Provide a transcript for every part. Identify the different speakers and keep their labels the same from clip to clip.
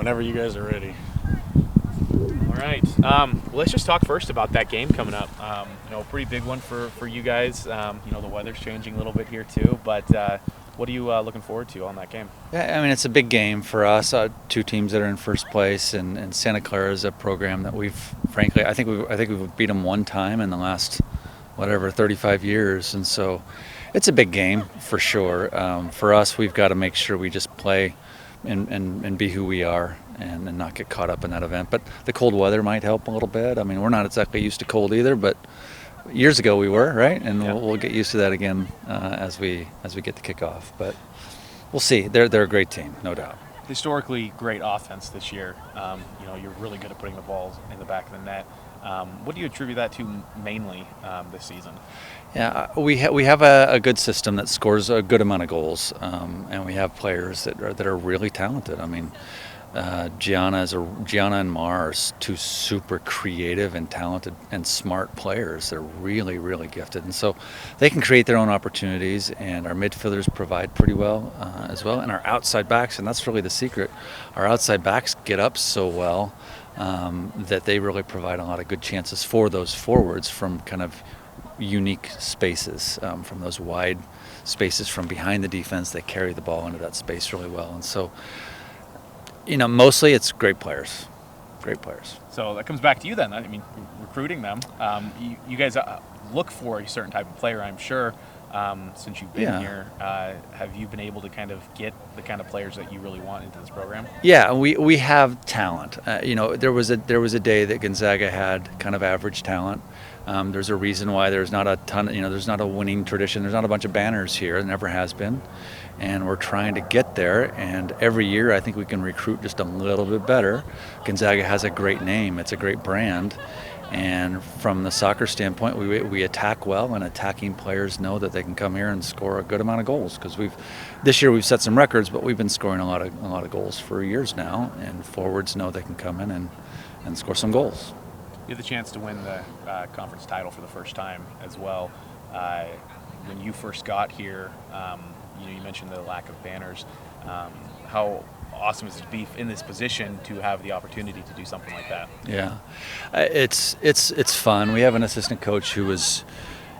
Speaker 1: Whenever you guys are ready.
Speaker 2: All right. Let's just talk first about that game coming up. A pretty big one for you guys. The weather's changing a little bit here too, but what are you looking forward to on that game?
Speaker 3: Yeah, I mean, it's a big game for us. Two teams that are in first place, and Santa Clara is a program that frankly, I think we've beat them one time in the last, 35 years, and so it's a big game for sure. For us, we've got to make sure we just play and be who we are and not get caught up in that event. But the cold weather might help a little bit. I mean, we're not exactly used to cold either, but years ago we were, right? And
Speaker 2: yeah.
Speaker 3: we'll get used to that again as we get the kickoff. But we'll see. They're a great team, no doubt.
Speaker 2: Historically great offense this year. You're really good at putting the balls in the back of the net. What do you attribute that to mainly this season?
Speaker 3: Yeah, we have a good system that scores a good amount of goals, and we have players that are really talented. I mean, Giana and Mar are two super creative and talented and smart players. They're really, really gifted, and so they can create their own opportunities. And our midfielders provide pretty well as well, and our outside backs, and that's really the secret. Our outside backs get up so well that they really provide a lot of good chances for those forwards from kind of unique spaces, from those wide spaces from behind the defense. They carry the ball into that space really well, and so mostly it's great players.
Speaker 2: So that comes back to you then. I mean, recruiting them. You guys look for a certain type of player, I'm sure. Since you've been here, have you been able to kind of get the kind of players that you really want into this program?
Speaker 3: Yeah, we have talent. There was a day that Gonzaga had kind of average talent. There's a reason why there's not a ton. There's not a winning tradition. There's not a bunch of banners here. There never has been, and we're trying to get there. And every year, I think we can recruit just a little bit better. Gonzaga has a great name. It's a great brand. And from the soccer standpoint, we attack well, and attacking players know that they can come here and score a good amount of goals. Because this year we've set some records, but we've been scoring a lot of goals for years now, and forwards know they can come in and score some goals.
Speaker 2: You had the chance to win the conference title for the first time as well. When you first got here, you mentioned the lack of banners. How awesome is it to be in this position to have the opportunity to do something like that?
Speaker 3: Yeah, it's fun. We have an assistant coach who was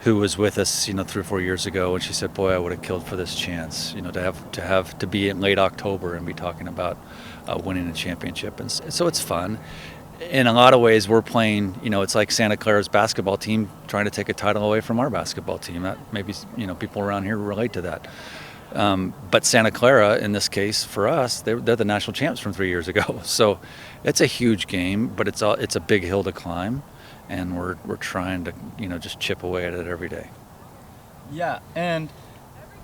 Speaker 3: with us, 3 or 4 years ago, and she said, "Boy, I would have killed for this chance, to be in late October and be talking about winning a championship." And so it's fun. In a lot of ways, we're playing. It's like Santa Clara's basketball team trying to take a title away from our basketball team. That maybe people around here relate to that. But Santa Clara, in this case, for us, they're the national champs from 3 years ago. So it's a huge game, but it's a big hill to climb, and we're trying to just chip away at it every day.
Speaker 4: Yeah, and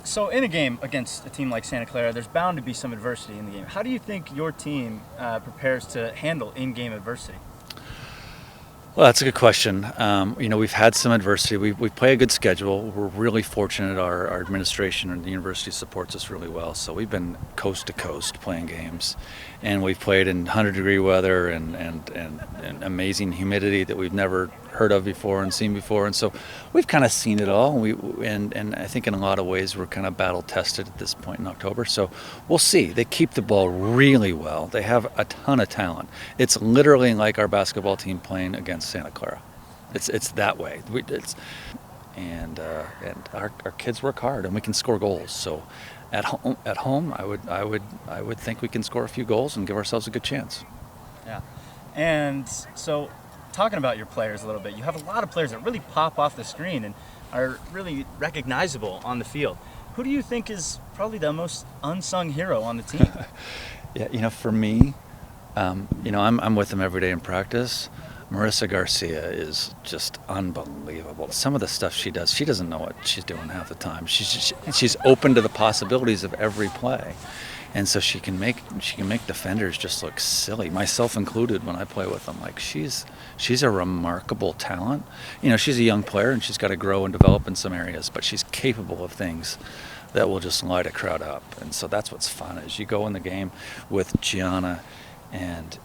Speaker 4: so in a game against a team like Santa Clara, there's bound to be some adversity in the game. How do you think your team prepares to handle in-game adversity?
Speaker 3: Well, that's a good question. We've had some adversity. We play a good schedule. We're really fortunate. Our administration and the university supports us really well. So we've been coast to coast playing games, and we've played in 100-degree weather and amazing humidity that we've never heard of before and seen before. And so we've kind of seen it all. And I think in a lot of ways we're kind of battle tested at this point in October. So we'll see. They keep the ball really well. They have a ton of talent. It's literally like our basketball team playing against Santa Clara. It's that way. And our kids work hard, and we can score goals. So at home, I would think we can score a few goals and give ourselves a good chance.
Speaker 4: Yeah, and so talking about your players a little bit, you have a lot of players that really pop off the screen and are really recognizable on the field. Who do you think is probably the most unsung hero on the team?
Speaker 3: Yeah, for me, I'm with them every day in practice. Marissa Garcia is just unbelievable. Some of the stuff she does, she doesn't know what she's doing half the time. She's open to the possibilities of every play, and so she can make defenders just look silly, myself included when I play with them. Like she's a remarkable talent. She's a young player and she's got to grow and develop in some areas, but she's capable of things that will just light a crowd up. And so that's what's fun is you go in the game with Giana and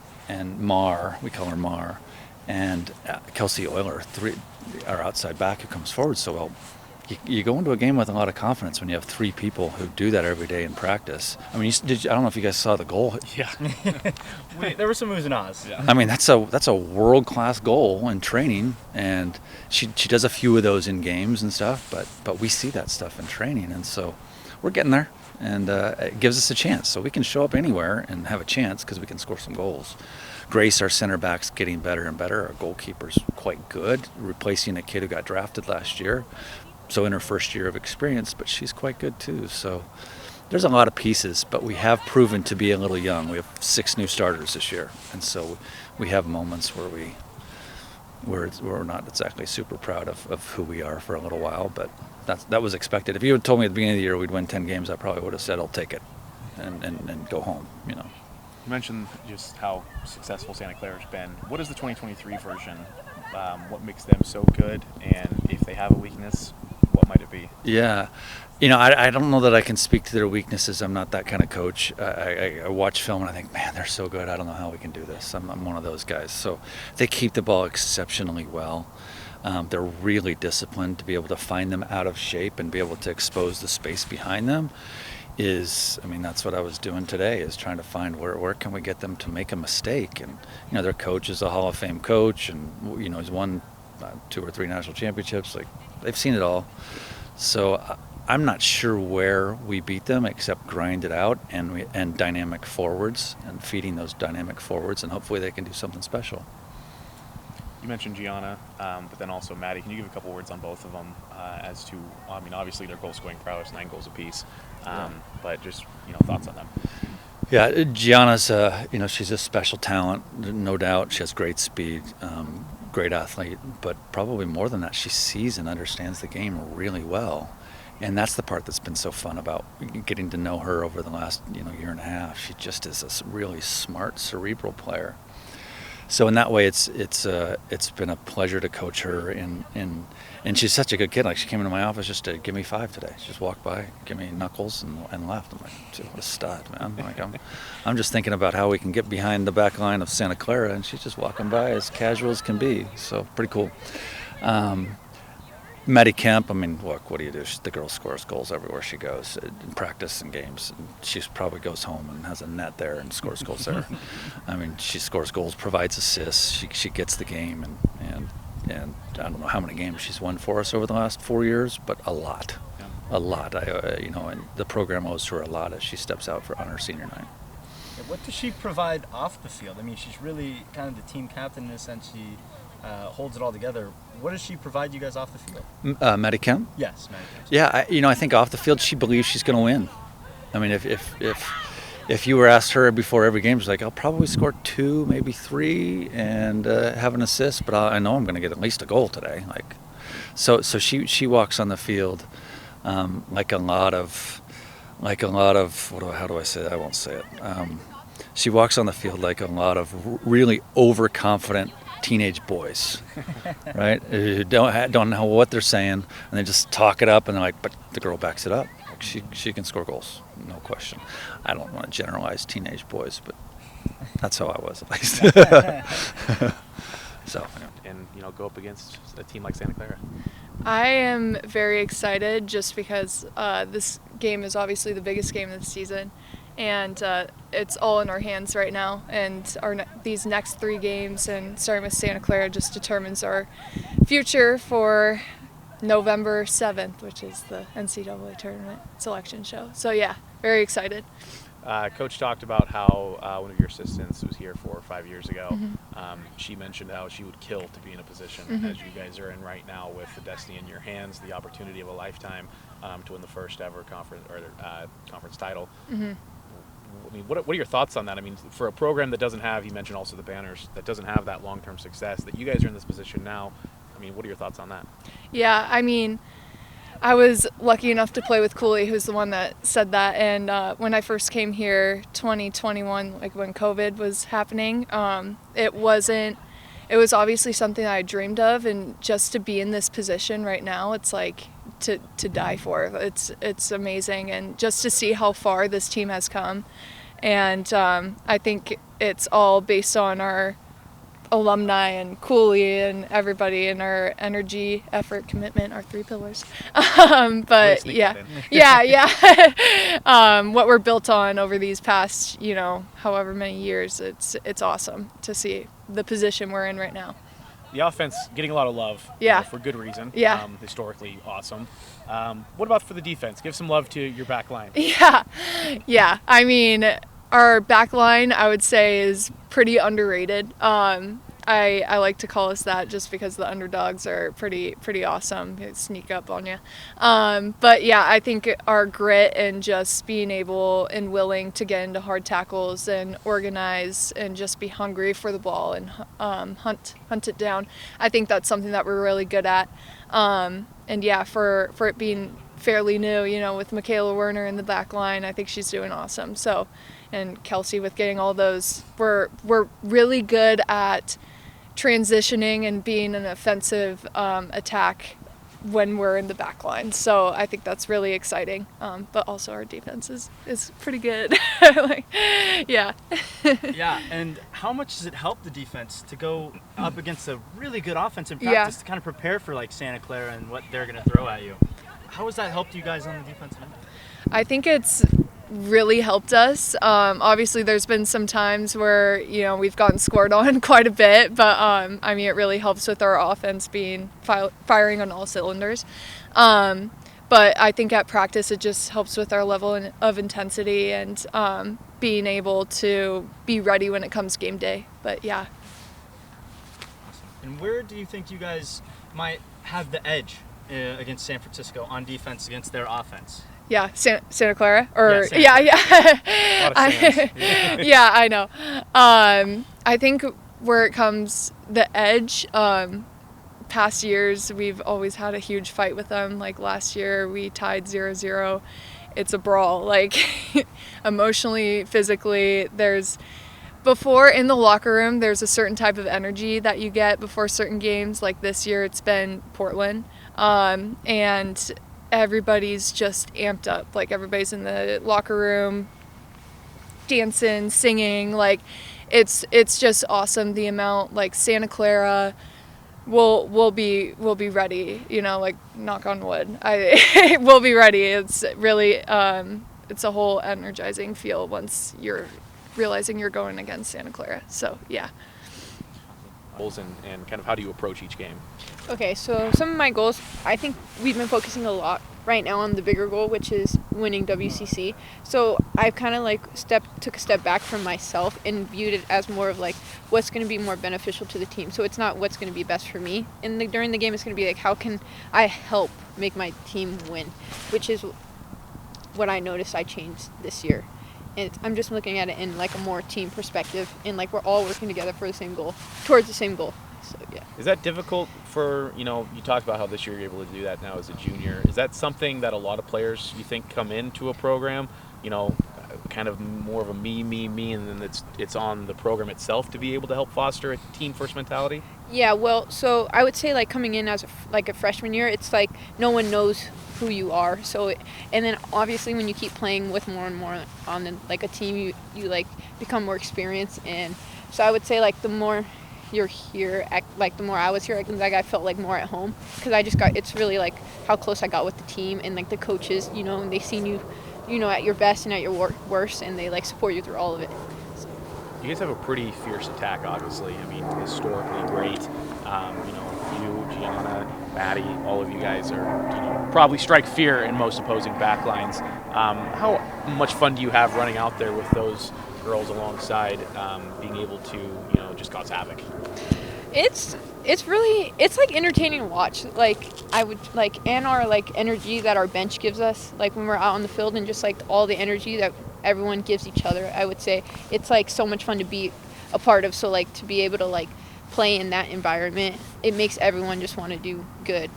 Speaker 3: Mar, we call her Mar, and Kelsey Euler, our outside back who comes forward so well. you go into a game with a lot of confidence when you have 3 people who do that every day in practice. I mean, I don't know if you guys saw the goal.
Speaker 2: Yeah.
Speaker 4: There were some oohs and ahs.
Speaker 2: Yeah.
Speaker 3: I mean, that's a world-class goal in training, and she does a few of those in games and stuff, but we see that stuff in training, and so we're getting there, and it gives us a chance. So we can show up anywhere and have a chance because we can score some goals. Grace, our center back's getting better and better. Our goalkeeper's quite good, replacing a kid who got drafted last year. So in her first year of experience, but she's quite good too. So there's a lot of pieces, but we have proven to be a little young. We have 6 new starters this year, and so we have moments where we're not exactly super proud of who we are for a little while, but that was expected. If you had told me at the beginning of the year we'd win 10 games, I probably would have said I'll take it and go home. You
Speaker 2: mentioned just how successful Santa Clara's been. What is the 2023 version? What makes them so good, and if they have a weakness, what might it be?
Speaker 3: Yeah. I don't know that I can speak to their weaknesses. I'm not that kind of coach. I watch film and I think, man, they're so good. I don't know how we can do this. I'm one of those guys. So they keep the ball exceptionally well. They're really disciplined. To be able to find them out of shape and be able to expose the space behind them that's what I was doing today, is trying to find where can we get them to make a mistake. And, their coach is a Hall of Fame coach, and, he's won 2 or 3 national championships. Like, they've seen it all. So I'm not sure where we beat them except grind it out and dynamic forwards and feeding those dynamic forwards, and hopefully they can do something special.
Speaker 2: You mentioned Giana, but then also Maddie. Can you give a couple words on both of them as to, obviously their goal-scoring prowess, 9 goals apiece, but just, thoughts on them?
Speaker 3: Yeah, Giana's, she's a special talent, no doubt. She has great speed, great athlete, but probably more than that, she sees and understands the game really well. And that's the part that's been so fun about getting to know her over the last, year and a half. She just is a really smart, cerebral player. So in that way, it's been a pleasure to coach her, and she's such a good kid. Like, she came into my office just to give me 5 today. She just walked by, give me knuckles, and left. I'm like, dude, what a stud, man! Like, I'm just thinking about how we can get behind the back line of Santa Clara, and she's just walking by as casual as can be. So pretty cool. Maddie Kemp, what do you do? The girl scores goals everywhere she goes, in practice and games. And she probably goes home and has a net there and scores goals there. She scores goals, provides assists. She gets the game, and I don't know how many games she's won for us over the last 4 years, but a lot. Yeah. A lot. And the program owes her a lot as she steps out on her senior night.
Speaker 4: What does she provide off the field? She's really kind of the team captain in a sense. She holds it all together. What does she provide you guys off the field?
Speaker 3: Maddie Kemp?
Speaker 4: Yes, Maddie Kemp.
Speaker 3: Yeah, I think off the field she believes she's going to win. If you were asked her before every game, she's like, I'll probably score 2, maybe 3, and have an assist, but I know I'm going to get at least a goal today. So she walks on the field like a lot of how do I say that? I won't say it. She walks on the field like a lot of really overconfident teenage boys, right? Who don't know what they're saying, and they just talk it up, and they're like, but the girl backs it up. Like, she can score goals, no question. I don't want to generalize teenage boys, but that's how I was, at least. So,
Speaker 2: and go up against a team like Santa Clara.
Speaker 1: I am very excited just because this game is obviously the biggest game of the season, and it's all in our hands right now. And these next 3 games, and starting with Santa Clara, just determines our future for November 7th, which is the NCAA tournament selection show. So yeah, very excited.
Speaker 2: Coach talked about how one of your assistants was here 4 or 5 years ago. Mm-hmm. She mentioned how she would kill to be in a position as you guys are in right now, with the destiny in your hands, the opportunity of a lifetime to win the first ever conference title. Mm-hmm. What are your thoughts on that? For a program that doesn't have, you mentioned also the banners, that doesn't have that long-term success, that you guys are in this position now. What are your thoughts on that?
Speaker 1: Yeah, I was lucky enough to play with Cooley, who's the one that said that. And when I first came here, 2021, like when COVID was happening, it was obviously something that I dreamed of. And just to be in this position right now, it's like to die for. It's amazing. And just to see how far this team has come. And I think it's all based on alumni and Cooley and everybody and our energy, effort, commitment, our 3 pillars. But what we're built on over these past, however many years, it's awesome to see the position we're in right now.
Speaker 2: The offense getting a lot of love, for good reason.
Speaker 1: Yeah.
Speaker 2: Historically awesome. What about for the defense? Give some love to your back line.
Speaker 1: Yeah. I mean, our back line, I would say, is pretty underrated. I like to call us that just because the underdogs are pretty awesome. They sneak up on you. But yeah, I think our grit and just being able and willing to get into hard tackles and organize and just be hungry for the ball and hunt it down. I think that's something that we're really good at. And yeah, for it being fairly new, with Michaela Werner in the back line, I think she's doing awesome. So, and Kelsey with getting all those, we're really good at transitioning and being an offensive attack when we're in the back line. So I think that's really exciting. But also our defense is pretty good. Yeah.
Speaker 4: Yeah, and how much does it help the defense to go up against a really good offense in practice to kind of prepare for like Santa Clara and what they're going to throw at you? How has that helped you guys on the defensive end?
Speaker 1: I think it's really helped us. Obviously, there's been some times where, we've gotten scored on quite a bit, but I mean, it really helps with our offense being firing on all cylinders. But I think at practice, it just helps with our level of intensity and being able to be ready when it comes game day. But yeah.
Speaker 4: Awesome. And where do you think you guys might have the edge against San Francisco on defense against their offense?
Speaker 1: Yeah, Santa Clara, or
Speaker 4: yeah.
Speaker 1: Yeah, I know. I think where it comes the edge, past years we've always had a huge fight with them. Like last year we tied 0-0. It's a brawl, like emotionally, physically. Before in the locker room, there's a certain type of energy that you get before certain games. Like this year, it's been Portland, and everybody's just amped up. Like everybody's in the locker room dancing, singing. Like it's just awesome. The amount, like Santa Clara, we'll be ready. Like knock on wood. We'll be ready. It's really it's a whole energizing feel once you're realizing you're going against Santa Clara. So yeah.
Speaker 2: Goals and kind of how do you approach each game?
Speaker 5: Okay, so some of my goals, I think we've been focusing a lot right now on the bigger goal, which is winning WCC. So I've kind of took a step back from myself and viewed it as more of like what's going to be more beneficial to the team. So it's not what's going to be best for me. During the game, it's going to be like how can I help make my team win, which is what I noticed I changed this year. And I'm just looking at it in like a more team perspective, and like we're all working together for the same goal, towards the same goal. So yeah.
Speaker 2: Is that difficult for, you talked about how this year you're able to do that now as a junior. Is that something that a lot of players you think come into a program, kind of more of a me, and then it's on the program itself to be able to help foster a team first mentality?
Speaker 5: Yeah, well, so I would say like coming in as a freshman year, it's like no one knows who you are. So, and then obviously when you keep playing with more and more on a team, you like become more experienced. And so I would say like the more you're here, the more I was here at Gonzaga, I felt like more at home because it's really like how close I got with the team and like the coaches, and they seen you, at your best and at your worst, and they like support you through all of it. So.
Speaker 2: You guys have a pretty fierce attack, obviously. I mean, historically great. You, Giana, Maddie, all of you guys are, probably strike fear in most opposing back lines. How much fun do you have running out there with those girls alongside, being able to, just cause havoc?
Speaker 5: It's like entertaining to watch. Like I would and our like energy that our bench gives us, like when we're out on the field, and just like all the energy that everyone gives each other. I would say it's like so much fun to be a part of. So like to be able to like play in that environment, it makes everyone just want to do good.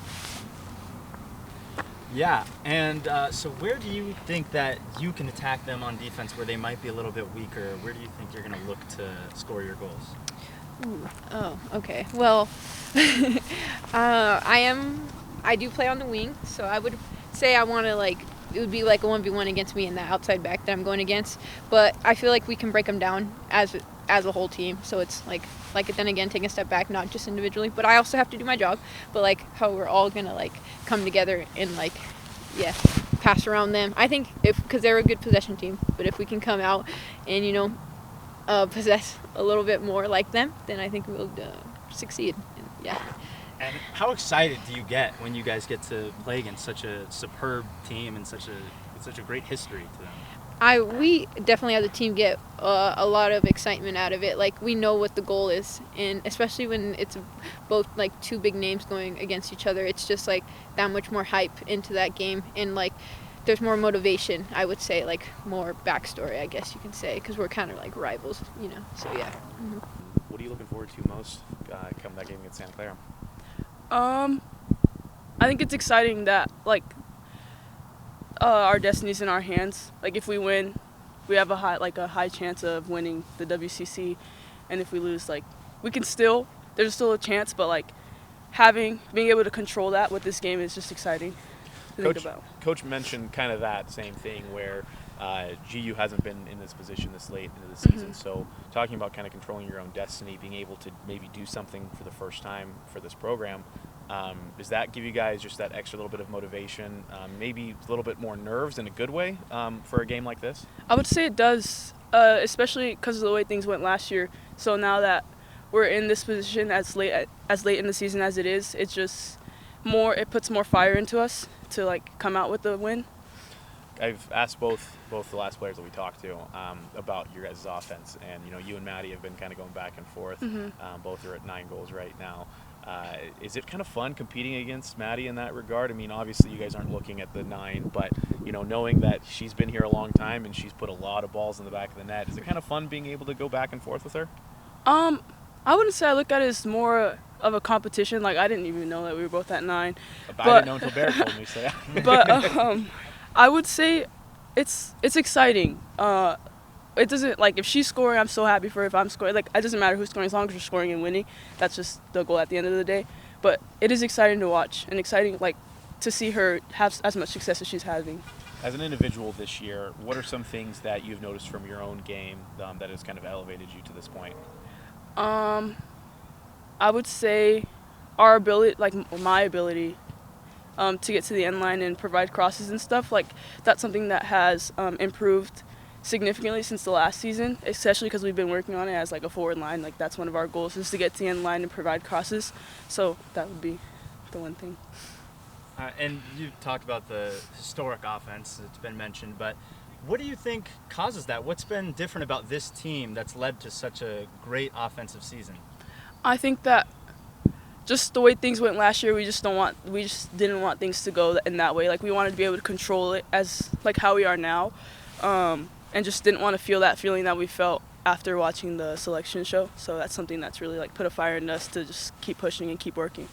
Speaker 4: Yeah, and so where do you think that you can attack them on defense where they might be a little bit weaker? Where do you think you're going to look to score your goals?
Speaker 5: Ooh. Oh, okay. Well, I do play on the wing, so I would say I want to it would be like a 1v1 against me in that outside back that I'm going against. But I feel like we can break them down as as a whole team. So it's like then again, taking a step back, not just individually, but I also have to do my job. But like how we're all gonna like come together and like, yeah, pass around them. I think because they're a good possession team, but if we can come out and possess a little bit more like them, then I think we'll succeed. And, yeah.
Speaker 4: And how excited do you get when you guys get to play against such a superb team and such a great history to them?
Speaker 5: We definitely as a team get a lot of excitement out of it. Like we know what the goal is, and especially when it's both like two big names going against each other, it's just like that much more hype into that game, and like there's more motivation. I would say like more backstory, I guess you can say, because we're kind of like rivals, So yeah. Mm-hmm.
Speaker 2: What are you looking forward to most come that game against Santa Clara?
Speaker 6: I think it's exciting that like our destiny's in our hands. Like if we win, we have a high chance of winning the WCC, and if we lose, like there's still a chance, but like being able to control that with this game is just exciting to think about.
Speaker 2: Coach mentioned kind of that same thing where GU hasn't been in this position this late into the season.
Speaker 6: Mm-hmm.
Speaker 2: So talking about kind of controlling your own destiny, being able to maybe do something for the first time for this program, does that give you guys just that extra little bit of motivation, maybe a little bit more nerves in a good way for a game like this?
Speaker 6: I would say it does, especially because of the way things went last year. So now that we're in this position as late in the season as it is, it's just it puts more fire into us to like come out with the win.
Speaker 2: I've asked both the last players that we talked to about your guys' offense, and you and Maddie have been kind of going back and forth.
Speaker 6: Mm-hmm.
Speaker 2: Both are at 9 goals right now. Is it kind of fun competing against Maddie in that regard? I mean, obviously you guys aren't looking at the 9, but knowing that she's been here a long time and she's put a lot of balls in the back of the net, is it kind of fun being able to go back and forth with her?
Speaker 6: I wouldn't say I look at it as more of a competition. Like I didn't even know that we were both at 9.
Speaker 2: I didn't know until Barrett told me. So yeah.
Speaker 6: But I would say it's exciting. It doesn't, like, if she's scoring, I'm so happy for her. If I'm scoring, like, it doesn't matter who's scoring as long as you're scoring and winning. That's just the goal at the end of the day. But it is exciting to watch and exciting, like, to see her have as much success as she's having.
Speaker 2: As an individual this year, what are some things that you've noticed from your own game that has kind of elevated you to this point?
Speaker 6: I would say our ability, like my ability, to get to the end line and provide crosses and stuff, like that's something that has improved significantly since the last season, especially because we've been working on it as like a forward line. Like that's one of our goals is to get to the end line and provide crosses. So that would be the one thing.
Speaker 4: And you talked about the historic offense that's been mentioned, but what do you think causes that? What's been different about this team that's led to such a great offensive season?
Speaker 6: I think that just the way things went last year, we just didn't want things to go in that way. Like we wanted to be able to control it as like how we are now, and just didn't want to feel that feeling that we felt after watching the selection show. So that's something that's really like put a fire in us to just keep pushing and keep working.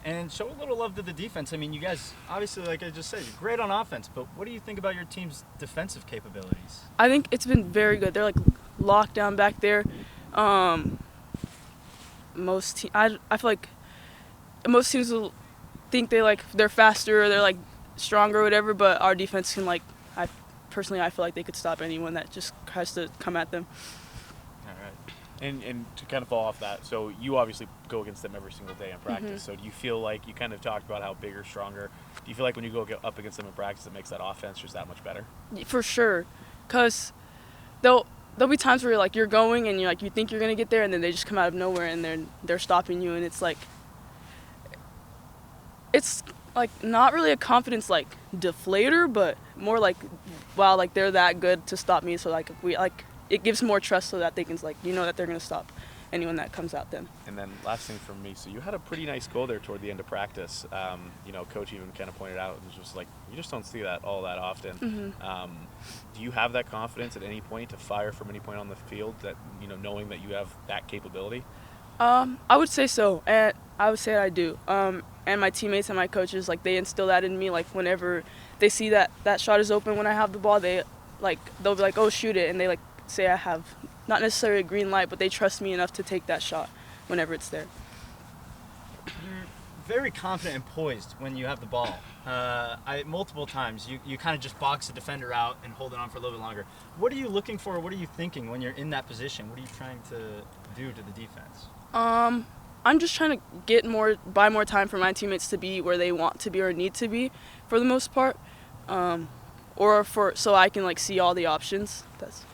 Speaker 4: And show a little love to the defense. I mean, you guys, obviously, like I just said, you're great on offense, but what do you think about your team's defensive capabilities?
Speaker 6: I think it's been very good. They're like locked down back there. I feel like most teams will think they're faster or they're like stronger or whatever, but our defense can I feel like they could stop anyone that just tries to come at them.
Speaker 2: All right. And to kind of fall off that, so you obviously go against them every single day in practice.
Speaker 6: Mm-hmm.
Speaker 2: So do you feel like, you kind of talked about how bigger, stronger, do you feel like when you go up against them in practice, it makes that offense just that much better?
Speaker 6: For sure, because there'll be times where you're going and you think you're gonna get there, and then they just come out of nowhere and they're stopping you, and it's like not really a confidence deflator, but more like, wow, like they're that good to stop me. So it gives more trust so that they can that they're gonna stop anyone that comes at them.
Speaker 2: And then last thing from me, so you had a pretty nice goal there toward the end of practice. Coach even kind of pointed out, it was just like, you just don't see that all that often.
Speaker 6: Mm-hmm.
Speaker 2: Do you have that confidence at any point to fire from any point on the field, that knowing that you have that capability?
Speaker 6: I would say so, and I would say I do. And my teammates and my coaches, they instill that in me. Like whenever they see that shot is open when I have the ball, they'll be like, oh, shoot it, and they say I have not necessarily a green light, but they trust me enough to take that shot whenever it's there.
Speaker 4: Your very confident and poised when you have the ball. Multiple times you kind of just box the defender out and hold it on for a little bit longer. What are you looking for? What are you thinking when you're in that position? What are you trying to do to the defense?
Speaker 6: I'm just trying to buy more time for my teammates to be where they want to be or need to be, for the most part, so I can like see all the options. That's